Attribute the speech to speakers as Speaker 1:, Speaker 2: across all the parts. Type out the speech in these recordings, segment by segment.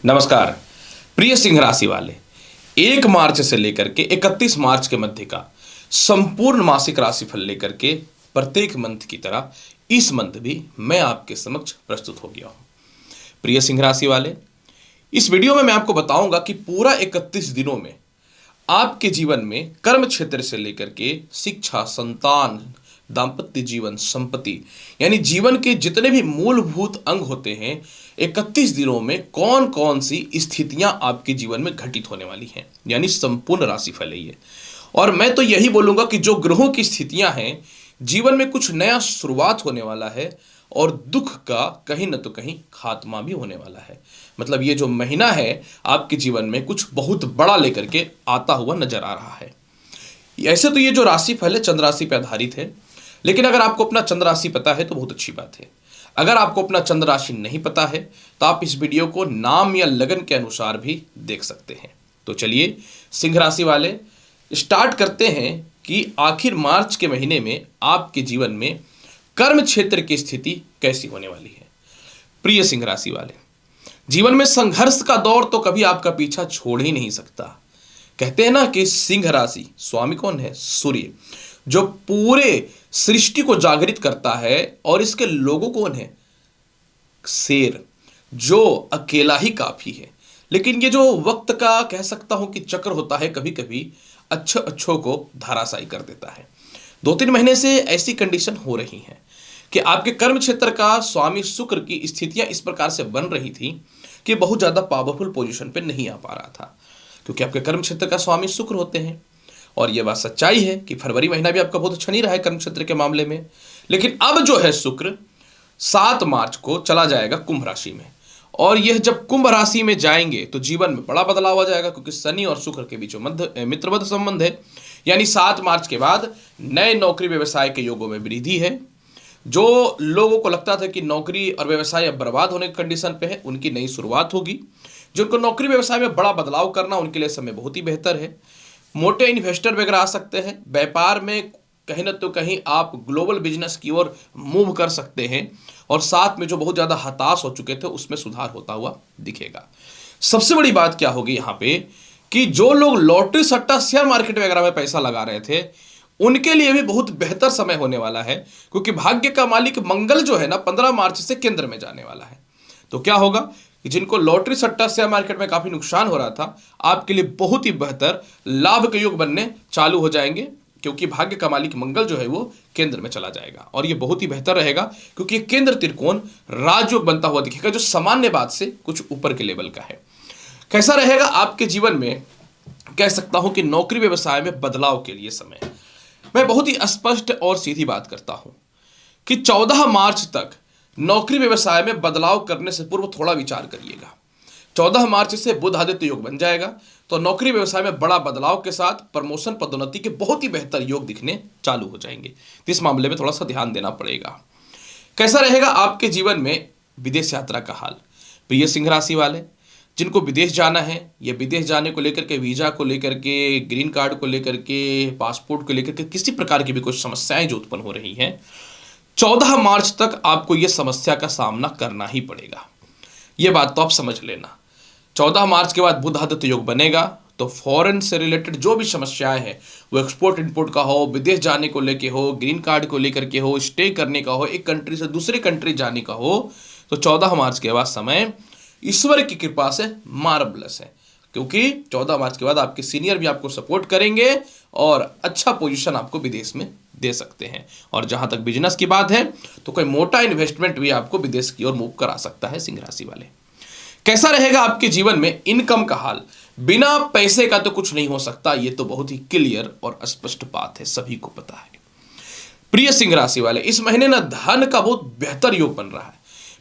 Speaker 1: नमस्कार। प्रिय सिंह राशि वाले, 1 मार्च से लेकर के 31 मार्च के मध्य का संपूर्ण मासिक राशिफल लेकर के प्रत्येक मंथ की तरह इस मंथ भी मैं आपके समक्ष प्रस्तुत हो गया हूं। प्रिय सिंह राशि वाले, इस वीडियो में मैं आपको बताऊंगा कि पूरा 31 दिनों में आपके जीवन में कर्म क्षेत्र से लेकर के शिक्षा, संतान, दाम्पत्य जीवन, संपत्ति, यानी जीवन के जितने भी मूलभूत अंग होते हैं, 31 दिनों में कौन कौन सी स्थितियां आपके जीवन में घटित होने वाली हैं, यानी संपूर्ण राशिफल है ये। और मैं तो यही बोलूंगा कि जो ग्रहों की स्थितियां हैं, जीवन में कुछ नया शुरुआत होने वाला है और दुख का कहीं न तो कहीं खात्मा भी होने वाला है। मतलब ये जो महीना है आपके जीवन में कुछ बहुत बड़ा लेकर के आता हुआ नजर आ रहा है। ऐसे तो ये जो राशिफल है चंद्र राशि पर आधारित है, लेकिन अगर आपको अपना चंद्र राशि पता है तो बहुत अच्छी बात है। अगर आपको अपना चंद्र राशि नहीं पता है तो आप इस वीडियो को नाम या लगन के अनुसार भी देख सकते हैं। तो चलिए सिंह राशि वाले स्टार्ट करते हैं कि आखिर मार्च के महीने में आपके जीवन में कर्म क्षेत्र की स्थिति कैसी होने वाली है। प्रिय सिंह राशि वाले, जीवन में संघर्ष का दौर तो कभी आपका पीछा छोड़ ही नहीं सकता। कहते हैं ना कि सिंह राशि स्वामी कौन है? सूर्य, जो पूरे सृष्टि को जागृत करता है, और इसके लोगों कौन है? शेर, जो अकेला ही काफी है। लेकिन ये जो वक्त का कह सकता हूं कि चक्र होता है, कभी कभी अच्छों को धराशायी कर देता है। 2-3 महीने से ऐसी कंडीशन हो रही है कि आपके कर्म क्षेत्र का स्वामी शुक्र की स्थितियां इस प्रकार से बन रही थी कि बहुत ज्यादा पावरफुल पोजीशन पे नहीं आ पा रहा था, क्योंकि आपके कर्म क्षेत्र का स्वामी शुक्र होते हैं। और यह बात सच्चाई है कि फरवरी महीना भी आपका बहुत अच्छा नहीं रहा है कर्म क्षेत्र के मामले में। लेकिन अब जो है शुक्र 7 मार्च को चला जाएगा कुंभ राशि में, और यह जब कुंभ राशि में जाएंगे तो जीवन में बड़ा बदलाव आ जाएगा, क्योंकि शनि और शुक्र के बीच में मित्रवत संबंध है। यानी 7 मार्च के बाद नए नौकरी व्यवसाय के योगों में वृद्धि है। जो लोगों को लगता था कि नौकरी और व्यवसाय अब बर्बाद होने की कंडीशन पे है, उनकी नई शुरुआत होगी। जिनको नौकरी व्यवसाय में बड़ा बदलाव करना, उनके लिए समय बहुत ही बेहतर है। मोटे इन्वेस्टर वगैरह आ सकते हैं। व्यापार में कहीं ना तो कहीं आप ग्लोबल बिजनेस की ओर मूव कर सकते हैं, और साथ में जो बहुत ज़्यादा हताश हो चुके थे उसमें सुधार होता हुआ दिखेगा। सबसे बड़ी बात क्या होगी यहाँ पे कि जो लोग लॉटरी, सट्टा, शेयर मार्केट वगैरह में पैसा लगा रहे थे, उनके लिए भी बहुत बेहतर समय होने वाला है, क्योंकि भाग्य का मालिक मंगल जो है ना 15 मार्च से केंद्र में जाने वाला है। तो क्या होगा कि जिनको लॉटरी, सट्टा, शेयर मार्केट में काफी नुकसान हो रहा था, आपके लिए बहुत ही बेहतर लाभ के योग बनने चालू हो जाएंगे, क्योंकि भाग्य का मालिक मंगल जो है वो केंद्र में चला जाएगा। और ये बहुत ही बेहतर रहेगा, क्योंकि ये केंद्र त्रिकोण राजयोग बनता हुआ दिखेगा, जो सामान्य बात से कुछ ऊपर के लेवल का है। कैसा रहेगा आपके जीवन में? कह सकता हूं कि नौकरी व्यवसाय में बदलाव के लिए समय। मैं बहुत ही स्पष्ट और सीधी बात करता हूं कि 14 मार्च तक नौकरी व्यवसाय में बदलाव करने से पूर्व थोड़ा विचार करिएगा। 14 मार्च से बुध आदित्य योग बन जाएगा, तो नौकरी व्यवसाय में बड़ा बदलाव के साथ प्रमोशन, पदोन्नति के बहुत ही बेहतर योग दिखने चालू हो जाएंगे। तो इस मामले में थोड़ा सा ध्यान देना पड़ेगा। कैसा रहेगा आपके जीवन में विदेश यात्रा का हाल? प्रिय सिंह राशि वाले, जिनको विदेश जाना है, या विदेश जाने को लेकर के, वीजा को लेकर के, ग्रीन कार्ड को लेकर के, पासपोर्ट को लेकर के किसी प्रकार की भी कुछ समस्याएं जो उत्पन्न हो रही हैं, 14 मार्च तक आपको यह समस्या का सामना करना ही पड़ेगा। यह बात तो आप समझ लेना। 14 मार्च के बाद बुध आदित्य योग बनेगा, तो फॉरेन से रिलेटेड जो भी समस्याएं हैं, वो एक्सपोर्ट इंपोर्ट का हो, विदेश जाने को लेके हो, ग्रीन कार्ड को लेकर के हो, स्टे करने का हो, एक कंट्री से दूसरे कंट्री जाने का हो, तो 14 मार्च के बाद समय ईश्वर की कृपा से मार्वलस है, क्योंकि 14 मार्च के बाद आपके सीनियर भी आपको सपोर्ट करेंगे और अच्छा पोजीशन आपको विदेश में दे सकते हैं। और जहां तक बिजनेस की बात है, तो कोई मोटा इन्वेस्टमेंट भी आपको विदेश की ओर मूव करा सकता है। सिंह राशि वाले, कैसा रहेगा आपके जीवन में इनकम का हाल? बिना पैसे का तो कुछ नहीं हो सकता, ये तो बहुत ही क्लियर और स्पष्ट बात है, सभी को पता है। प्रिय सिंह राशि वाले, इस महीने ना धन का बहुत बेहतर योग बन रहा है।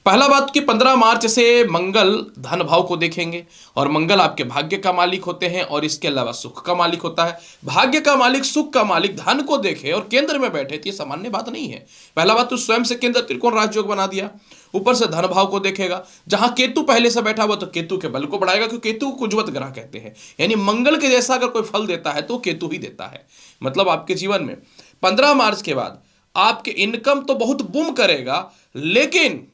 Speaker 1: पहला बात कि 15 मार्च से मंगल धन भाव को देखेंगे, और मंगल आपके भाग्य का मालिक होते हैं, और इसके अलावा सुख का मालिक होता है। भाग्य का मालिक, सुख का मालिक धन को देखे और केंद्र में बैठे, तो ये सामान्य बात नहीं है। पहला बात तो स्वयं से केंद्र त्रिकोण राजयोग बना दिया, ऊपर से धन भाव को देखेगा। जहां केतु पहले से बैठा हुआ, तो केतु के बल को बढ़ाएगा, क्योंकि केतु को कुजवत ग्रह कहते हैं, यानी मंगल के जैसा अगर कोई फल देता है तो केतु ही देता है। मतलब आपके जीवन में 15 मार्च के बाद आपके इनकम तो बहुत बूम करेगा, लेकिन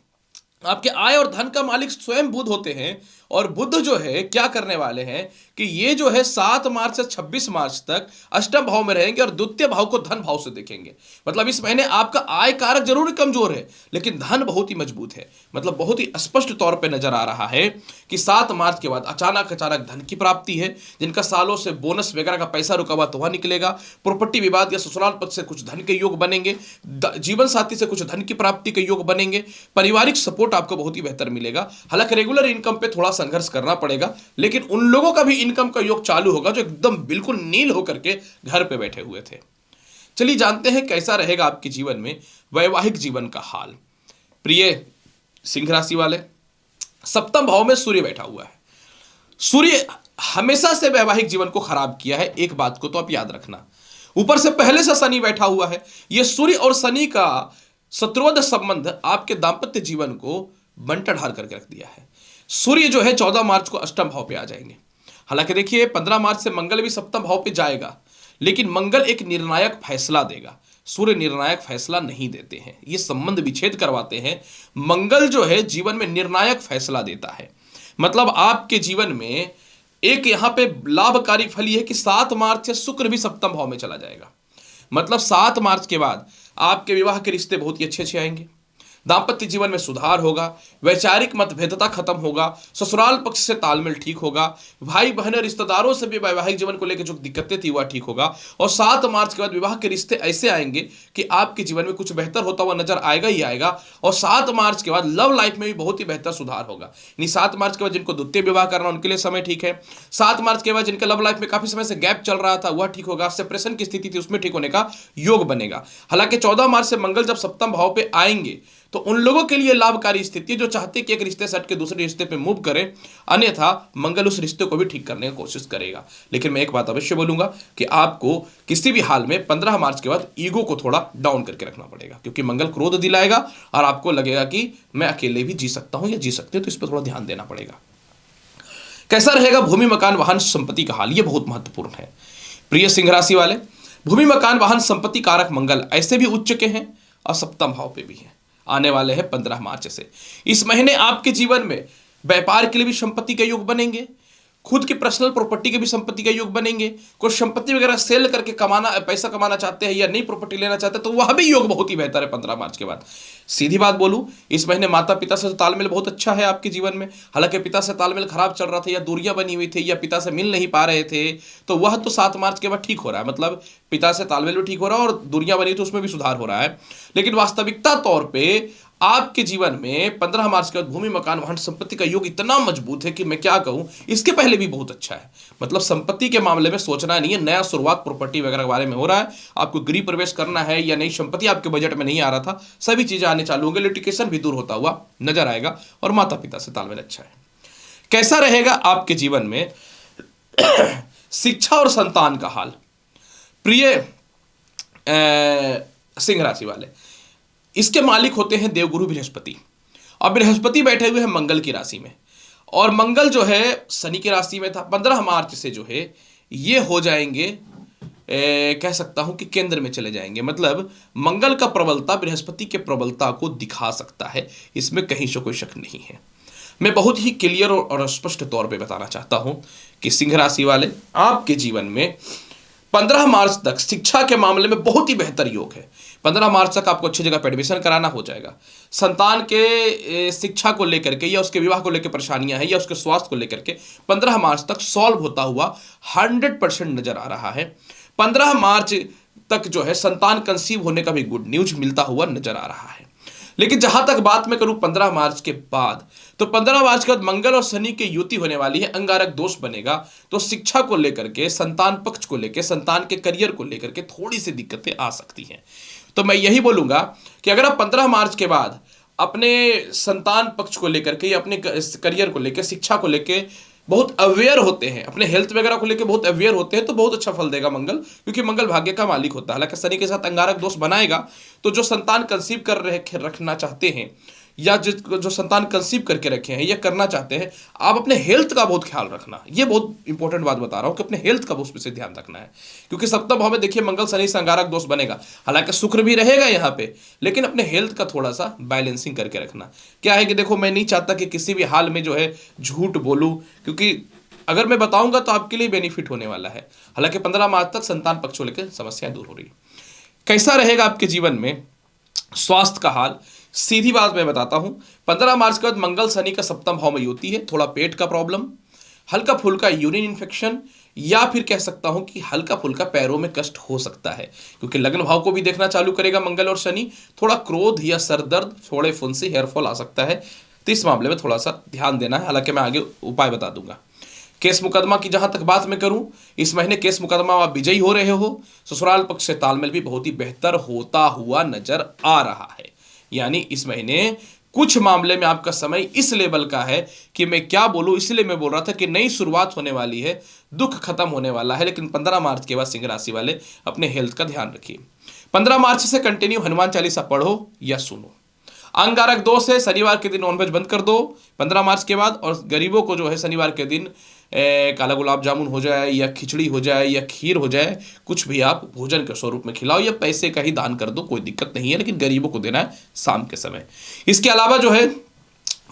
Speaker 1: आपके आय और धन का मालिक स्वयं बुध होते हैं, और बुध जो है क्या करने वाले हैं कि ये जो है 7 मार्च से 26 मार्च तक अष्टम भाव में रहेंगे और द्वितीय भाव को धन भाव से देखेंगे। मतलब इस महीने आपका आय कारक जरूर कमजोर है लेकिन धन बहुत ही मजबूत है। मतलब बहुत ही स्पष्ट तौर पे नजर आ रहा है कि 7 मार्च के बाद अचानक धन की प्राप्ति है। जिनका सालों से बोनस वगैरह का पैसा रुका हुआ तो वह निकलेगा। प्रॉपर्टी विवाद या ससुराल पक्ष से कुछ धन के योग बनेंगे। जीवन साथी से कुछ धन की प्राप्ति के योग बनेंगे। पारिवारिक सपोर्ट आपको बहुत ही बेहतर मिलेगा। हालांकि रेगुलर इनकम पे थोड़ा संघर्ष करना पड़ेगा लेकिन उन लोगों का भी इनकम का योग चालू होगा जो एकदम बिल्कुल नील होकर के घर पे बैठे हुए थे। चलिए जानते हैं कैसा रहेगा आपके जीवन में वैवाहिक जीवन का हाल। प्रिय सिंह राशि वाले, सप्तम भाव में सूर्य बैठा हुआ है। सूर्य हमेशा से वैवाहिक जीवन को खराब किया है, एक बात को तो आप याद रखना। ऊपर से पहले से शनि बैठा हुआ है। यह सूर्य और शनि का शत्रुवध संबंध आपके दाम्पत्य जीवन को बंटा ढार करके रख दिया है। सूर्य जो है 14 मार्च को अष्टम भाव पे आ जाएंगे। हालांकि देखिए 15 मार्च से मंगल भी सप्तम भाव पे जाएगा लेकिन मंगल एक निर्णायक फैसला देगा। सूर्य निर्णायक फैसला नहीं देते हैं, ये संबंध विच्छेद करवाते हैं। मंगल जो है जीवन में निर्णायक फैसला देता है। मतलब आपके जीवन में एक यहां पे लाभकारी फल यह है कि 7 मार्च से शुक्र भी सप्तम भाव में चला जाएगा। मतलब 7 मार्च के बाद आपके विवाह के रिश्ते बहुत ही अच्छे आएंगे। दाम्पत्य जीवन में सुधार होगा। वैचारिक मतभेदता खत्म होगा। ससुराल पक्ष से तालमेल ठीक होगा। भाई बहन रिश्तेदारों से भी वैवाहिक जीवन को लेकर जो दिक्कतें थी वह ठीक होगा। और 7 मार्च के बाद विवाह के रिश्ते ऐसे आएंगे कि आपके जीवन में कुछ बेहतर होता हुआ नजर आएगा ही आएगा। और 7 मार्च के बाद लव लाइफ में भी बहुत ही बेहतर सुधार होगा। यानी 7 मार्च के बाद जिनको द्वितीय विवाह करना उनके लिए समय ठीक है। 7 मार्च के बाद जिनका लव लाइफ में काफी समय से गैप चल रहा था वह ठीक होगा। सेपरेशन की स्थिति थी उसमें ठीक होने का योग बनेगा। हालांकि 14 मार्च से मंगल जब सप्तम भाव पे आएंगे तो उन लोगों के लिए लाभकारी स्थिति जो चाहते कि एक रिश्ते से हट के दूसरे रिश्ते पे मूव करें, अन्यथा मंगल उस रिश्ते को भी ठीक करने की कोशिश करेगा। लेकिन मैं एक बात अवश्य बोलूंगा कि आपको किसी भी हाल में 15 मार्च के बाद ईगो को थोड़ा डाउन करके रखना पड़ेगा क्योंकि मंगल क्रोध दिलाएगा और आपको लगेगा कि मैं अकेले भी जी सकता हूं या जी सकते हो, तो इस पर थोड़ा ध्यान देना पड़ेगा। कैसा रहेगा भूमि मकान वाहन संपत्ति का हाल, यह बहुत महत्वपूर्ण है। प्रिय सिंह राशि वाले, भूमि मकान वाहन संपत्ति कारक मंगल ऐसे भी उच्च के हैं और सप्तम भाव पे भी हैं। आने वाले हैं 15 मार्च से। इस महीने आपके जीवन में व्यापार के लिए भी संपत्ति के योग बनेंगे। खुद की पर्सनल प्रॉपर्टी के भी संपत्ति के योग बनेंगे। कुछ संपत्ति वगैरह सेल करके पैसा कमाना चाहते हैं या नई प्रॉपर्टी लेना चाहते हैं तो वह भी योग बहुत ही बेहतर है 15 मार्च के बाद। सीधी बात बोलूं, इस महीने माता पिता से तालमेल बहुत अच्छा है आपके जीवन में। हालांकि पिता से तालमेल खराब चल रहा था या दूरियां बनी हुई थी या पिता से मिल नहीं पा रहे थे तो वह तो 7 मार्च के बाद ठीक हो रहा है। मतलब पिता से तालमेल भी ठीक हो रहा है और दूरियां बनी तो उसमें भी सुधार हो रहा है। लेकिन वास्तविकता तौर पर आपके जीवन में 15 मार्च के बाद भूमि मकान वाहन संपत्ति का योग इतना मजबूत है कि मैं क्या कहूं, इसके पहले भी बहुत अच्छा है। मतलब संपत्ति के मामले में सोचना नहीं है, नया शुरुआत प्रॉपर्टी वगैरह के बारे में हो रहा है। आपको गृह प्रवेश करना है या नई संपत्ति आपके बजट में नहीं आ रहा था, सभी चीजें आने चालू होंगे। लिटिगेशन भी दूर होता हुआ नजर आएगा और माता पिता से तालमेल अच्छा है। कैसा रहेगा आपके जीवन में शिक्षा और संतान का हाल। प्रिय सिंह राशि वाले, इसके मालिक होते हैं देवगुरु बृहस्पति और बृहस्पति बैठे हुए हैं मंगल की राशि में और मंगल जो है शनि की राशि में था। 15 मार्च से जो है ये हो जाएंगे कह सकता हूं कि केंद्र में चले जाएंगे। मतलब मंगल का प्रबलता बृहस्पति के प्रबलता को दिखा सकता है, इसमें कहीं से कोई शक नहीं है। मैं बहुत ही क्लियर और स्पष्ट तौर पे बताना चाहता हूं कि सिंह राशि वाले आपके जीवन में 15 मार्च तक शिक्षा के मामले में बहुत ही बेहतर योग है। 15 मार्च तक आपको अच्छी जगह पे एडमिशन कराना हो जाएगा। संतान के शिक्षा को लेकर के या उसके विवाह को लेकर परेशानियां हैं या उसके स्वास्थ्य को लेकर के 15 मार्च तक सॉल्व होता हुआ 100% नजर आ रहा है। 15 मार्च तक जो है संतान कंसीव होने का भी गुड न्यूज मिलता हुआ नजर आ रहा है। लेकिन जहां तक बात मैं करूं 15 मार्च के बाद, तो 15 मार्च के बाद मंगल और शनि की युति होने वाली है, अंगारक दोष बनेगा। तो शिक्षा को लेकर के, संतान पक्ष को लेकर, संतान के करियर को लेकर के थोड़ी सी दिक्कतें आ सकती हैं। तो मैं यही बोलूंगा कि अगर आप 15 मार्च के बाद अपने संतान पक्ष को लेकर के या अपने करियर को लेकर, शिक्षा को लेकर बहुत अवेयर होते हैं, अपने हेल्थ वगैरह को लेकर बहुत अवेयर होते हैं, तो बहुत अच्छा फल देगा मंगल, क्योंकि मंगल भाग्य का मालिक होता है। हालांकि शनि के साथ अंगारक दोष बनाएगा, तो जो संतान कंसीव कर रहे रखना चाहते हैं या जो संतान कंसीव करके रखे हैं या करना चाहते हैं, आप अपने हेल्थ का बहुत ख्याल रखना। ये बहुत इंपॉर्टेंट बात बता रहा हूं कि अपने हेल्थ का उसमें से ध्यान रखना है, क्योंकि सप्तम भाव में देखिए मंगल शनि से अंगारक दोष बनेगा, हालांकि शुक्र भी रहेगा यहाँ पे, लेकिन अपने हेल्थ का थोड़ा सा बैलेंसिंग करके रखना। क्या है कि देखो, मैं नहीं चाहता कि किसी भी हाल में जो है झूठ बोलूं, क्योंकि अगर मैं बताऊंगा तो आपके लिए बेनिफिट होने वाला है। हालांकि 15 मार्च तक संतान पक्ष को लेकर समस्याएं दूर हो रही है। कैसा रहेगा आपके जीवन में स्वास्थ्य का हाल, सीधी बात मैं बताता हूं। 15 मार्च के बाद मंगल शनि का सप्तम भाव में युति है, थोड़ा पेट का प्रॉब्लम, हल्का फुल्का यूरिन इन्फेक्शन, या फिर कह सकता हूं कि हल्का फुल्का पैरों में कष्ट हो सकता है, क्योंकि लग्न भाव को भी देखना चालू करेगा मंगल और शनि। थोड़ा क्रोध या सर दर्द, थोड़े फुंसी, हेयरफॉल आ सकता है, तो इस मामले में थोड़ा सा ध्यान देना है। हालांकि मैं आगे उपाय बता दूंगा। केस मुकदमा की जहां तक बात मैं करूं, इस महीने केस मुकदमा आप विजयी हो रहे हो। ससुराल पक्ष से तालमेल भी बहुत ही बेहतर होता हुआ नजर आ रहा है। यानी इस महीने कुछ मामले में आपका समय इस लेवल का है कि मैं क्या बोलूं, इसलिए मैं बोल रहा था कि नई शुरुआत होने वाली है, दुख खत्म होने वाला है। लेकिन 15 मार्च के बाद सिंह राशि वाले अपने हेल्थ का ध्यान रखिए। 15 मार्च से कंटिन्यू हनुमान चालीसा पढ़ो या सुनो। अंगारक दोष है, शनिवार के दिन नॉनवेज बंद कर दो 15 मार्च के बाद। और गरीबों को जो है शनिवार के दिन काला गुलाब जामुन हो जाए या खिचड़ी हो जाए या खीर हो जाए, कुछ भी आप भोजन के स्वरूप में खिलाओ या पैसे का ही दान कर दो, कोई दिक्कत नहीं है, लेकिन गरीबों को देना है शाम के समय। इसके अलावा जो है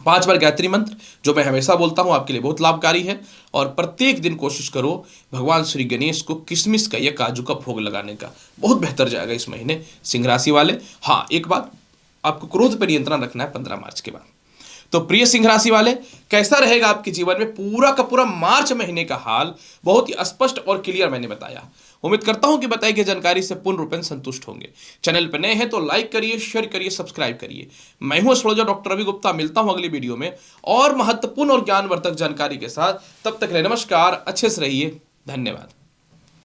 Speaker 1: 5 बार गायत्री मंत्र, जो मैं हमेशा बोलता हूं, आपके लिए बहुत लाभकारी है। और प्रत्येक दिन कोशिश करो भगवान श्री गणेश को किशमिश का या काजू का भोग लगाने का, बहुत बेहतर जाएगा इस महीने सिंह राशि वाले। हाँ, एक बात, आपको क्रोध पर नियंत्रण रखना है 15 मार्च के बाद। तो प्रिय सिंह राशि वाले, कैसा रहेगा आपके जीवन में पूरा का पूरा मार्च महीने का हाल, बहुत ही स्पष्ट और क्लियर मैंने बताया। उम्मीद करता हूं कि बताई गई जानकारी से पूर्ण रूपेण संतुष्ट होंगे। चैनल पर नए हैं तो लाइक करिए, शेयर करिए, सब्सक्राइब करिए। मैं हूं एस्ट्रोलॉजर डॉक्टर रवि गुप्ता, मिलता हूं अगली वीडियो में और महत्वपूर्ण और ज्ञानवर्धक जानकारी के साथ। तब तक के लिए नमस्कार, अच्छे से रहिए, धन्यवाद।